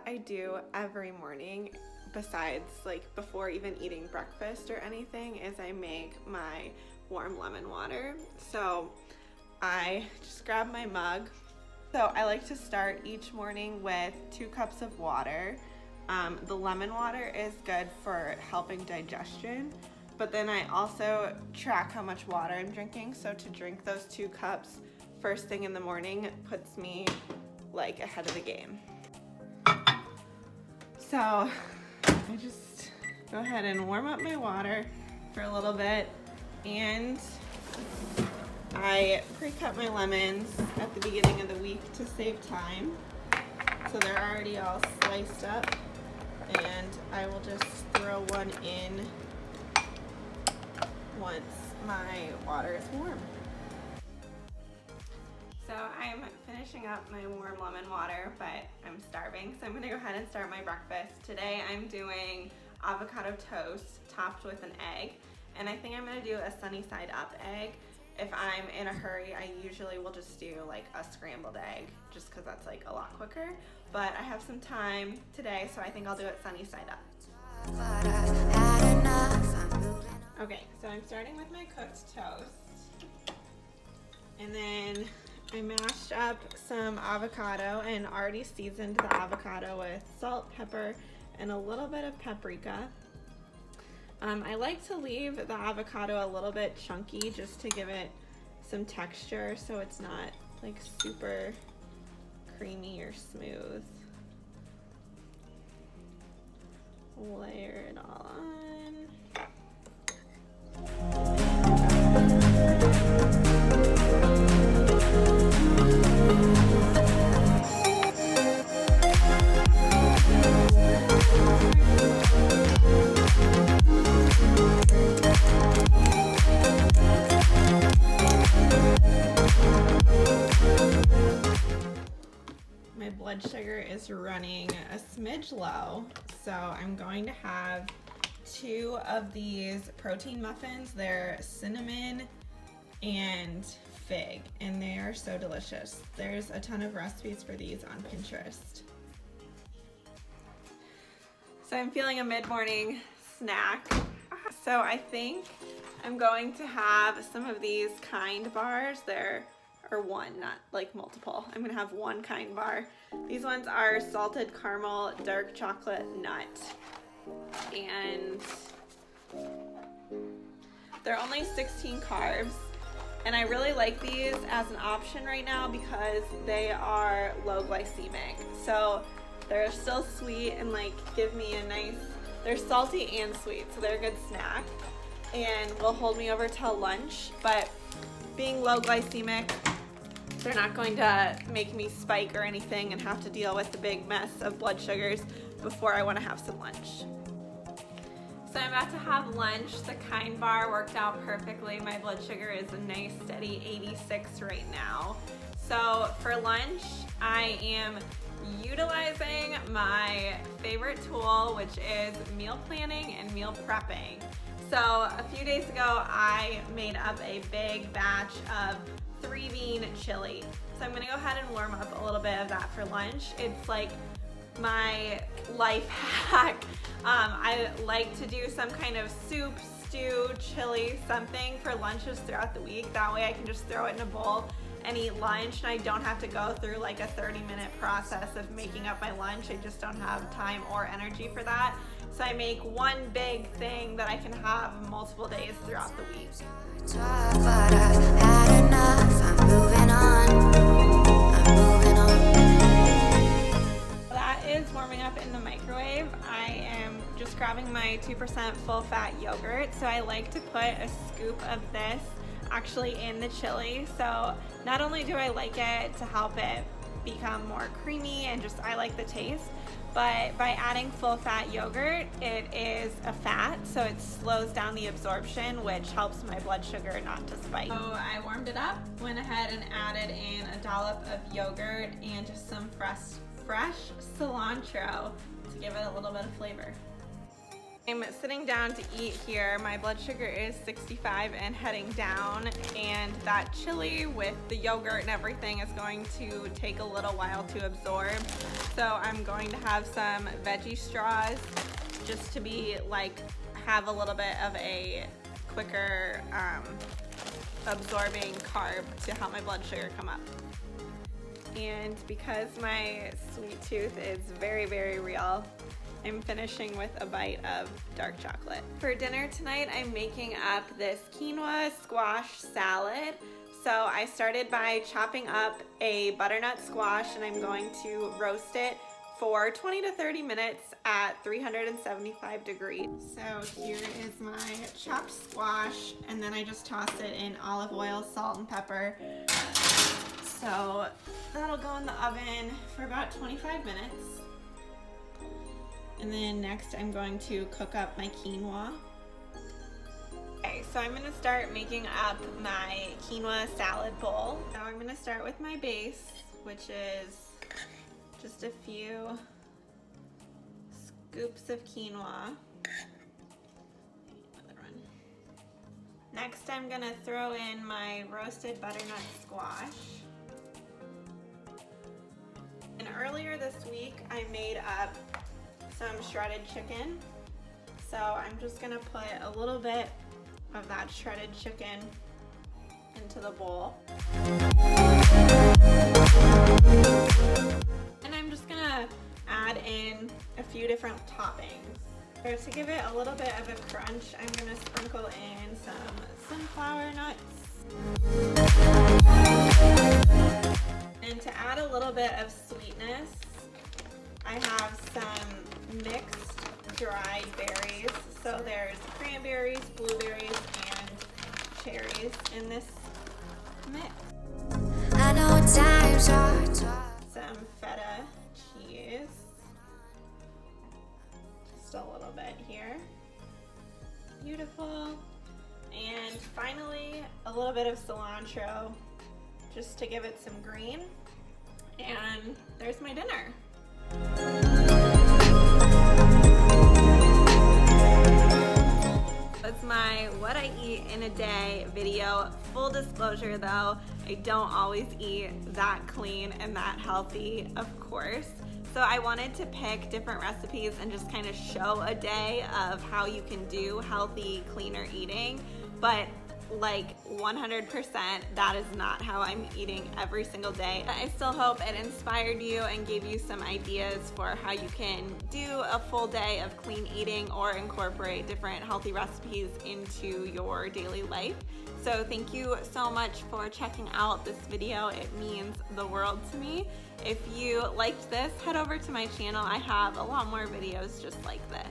I do every morning, besides like before even eating breakfast or anything, is I make my warm lemon water. So I just grab my mug. So I like to start each morning with 2 cups of water. The lemon water is good for helping digestion, but then I also track how much water I'm drinking. So to drink those 2 cups first thing in the morning puts me like ahead of the game. So I just go ahead and warm up my water for a little bit, and I pre-cut my lemons at the beginning of the week to save time. So they're already all sliced up, and I will just throw one in once my water is warm. So I'm finishing up my warm lemon water, but I'm starving, so I'm gonna go ahead and start my breakfast. Today I'm doing avocado toast topped with an egg, and I think I'm gonna do a sunny side up egg. If I'm in a hurry, I usually will just do like a scrambled egg, just because that's like a lot quicker. But I have some time today, so I think I'll do it sunny side up. Okay, so I'm starting with my cooked toast. And then I mashed up some avocado and already seasoned the avocado with salt, pepper, and a little bit of paprika. I like to leave the avocado a little bit chunky just to give it some texture so it's not like super creamy or smooth. Layer it all on. My blood sugar is running a smidge low, so I'm going to have 2 of these protein muffins. They're cinnamon and fig, and they are so delicious. There's a ton of recipes for these on Pinterest. So I'm feeling a mid-morning snack. So I think I'm going to have some of these Kind bars. Or one, not like multiple. I'm gonna have one Kind bar. These ones are salted caramel dark chocolate nut, and they're only 16 carbs, and I really like these as an option right now because they are low glycemic. So they're still sweet and like give me a nice, they're salty and sweet, so they're a good snack and will hold me over till lunch. But being low glycemic, they're not going to make me spike or anything and have to deal with the big mess of blood sugars before I want to have some lunch. So I'm about to have lunch. The Kind bar worked out perfectly. My blood sugar is a nice steady 86 right now. So for lunch, I am utilizing my favorite tool, which is meal planning and meal prepping. So a few days ago, I made up a big batch of 3-bean chili. So I'm gonna go ahead and warm up a little bit of that for lunch. It's like my life hack. I like to do some kind of soup, stew, chili, something for lunches throughout the week. That way I can just throw it in a bowl and eat lunch, and I don't have to go through like a 30-minute process of making up my lunch. I just don't have time or energy for that. So I make one big thing that I can have multiple days throughout the week. That is warming up in the microwave. I am just grabbing my 2% full-fat yogurt. So I like to put a scoop of this actually in the chili. So not only do I like it to help it become more creamy and just I like the taste, but by adding full-fat yogurt, it is a fat, so it slows down the absorption, which helps my blood sugar not to spike. So I warmed it up, went ahead and added in a dollop of yogurt and just some fresh cilantro to give it a little bit of flavor. I'm sitting down to eat here. My blood sugar is 65 and heading down, and that chili with the yogurt and everything is going to take a little while to absorb. So I'm going to have some veggie straws just to be like, have a little bit of a quicker absorbing carb to help my blood sugar come up. And because my sweet tooth is very, very real, I'm finishing with a bite of dark chocolate. For dinner tonight, I'm making up this quinoa squash salad. So I started by chopping up a butternut squash, and I'm going to roast it for 20 to 30 minutes at 375 degrees. So here is my chopped squash, and then I just toss it in olive oil, salt, and pepper. So that'll go in the oven for about 25 minutes. And then next I'm going to cook up my quinoa. Okay, so I'm gonna start making up my quinoa salad bowl. Now I'm gonna start with my base, which is just a few scoops of quinoa. Another one. Next I'm gonna throw in my roasted butternut squash. And earlier this week I made up some shredded chicken. So I'm just gonna put a little bit of that shredded chicken into the bowl. And I'm just gonna add in a few different toppings. So to give it a little bit of a crunch, I'm gonna sprinkle in some sunflower nuts. And to add a little bit of sweetness, I have some mixed dried berries. So there's cranberries, blueberries, and cherries in this mix. I know times are tough. Some feta cheese. Just a little bit here. Beautiful. And finally, a little bit of cilantro just to give it some green. And there's my dinner. That's my what I eat in a day video. Full disclosure though, I don't always eat that clean and that healthy, of course. So I wanted to pick different recipes and just kind of show a day of how you can do healthy, cleaner eating. But like 100%, that is not how I'm eating every single day. I still hope it inspired you and gave you some ideas for how you can do a full day of clean eating or incorporate different healthy recipes into your daily life. So thank you so much for checking out this video. It means the world to me. If you liked this, head over to my channel. I have a lot more videos just like this.